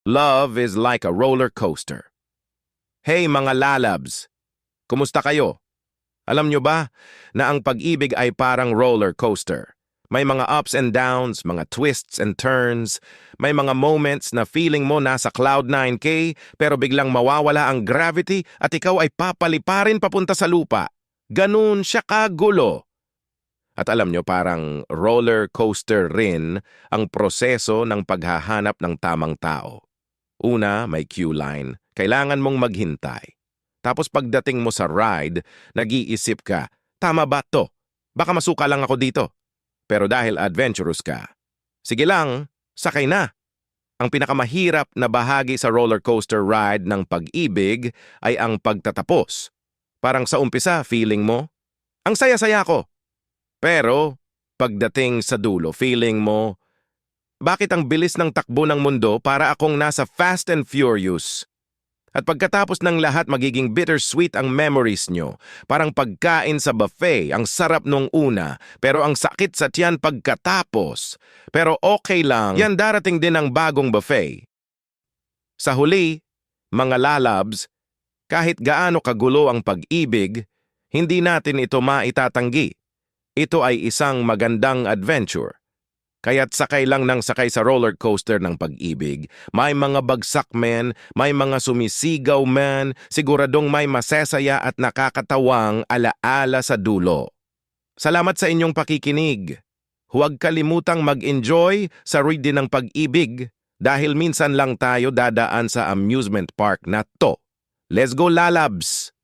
Love is like a roller coaster. Hey mga lalabs! Kumusta kayo? Alam nyo ba na ang pag-ibig ay parang roller coaster? May mga ups and downs, mga twists and turns, may mga moments na feeling mo nasa cloud 9K pero biglang mawawala ang gravity at ikaw ay papaliparin papunta sa lupa. Ganun siya kagulo. At alam nyo, parang roller coaster rin ang proseso ng paghahanap ng tamang tao. Una, may queue line. Kailangan mong maghintay. Tapos pagdating mo sa ride, nag-iisip ka, tama ba to? Baka masuka lang ako dito. Pero dahil adventurous ka, sige lang, sakay na. Ang pinakamahirap na bahagi sa roller coaster ride ng pag-ibig ay ang pagtatapos. Parang sa umpisa, feeling mo, ang saya-saya ko. Pero pagdating sa dulo, feeling mo, bakit ang bilis ng takbo ng mundo para akong nasa Fast and Furious? At pagkatapos ng lahat, magiging bittersweet ang memories nyo. Parang pagkain sa buffet, ang sarap nung una, pero ang sakit sa tiyan pagkatapos. Pero okay lang, yan darating din ang bagong buffet. Sa huli, mga lalabs, kahit gaano kagulo ang pag-ibig, hindi natin ito maitatanggi. Ito ay isang magandang adventure. Kaya't sakay lang ng sakay sa roller coaster ng pag-ibig. May mga bagsak men, may mga sumisigaw men, siguradong may masesaya at nakakatawang alaala sa dulo. Salamat sa inyong pakikinig. Huwag kalimutang mag-enjoy sa ride ng pag-ibig dahil minsan lang tayo dadaan sa amusement park na to. Let's go lalabs!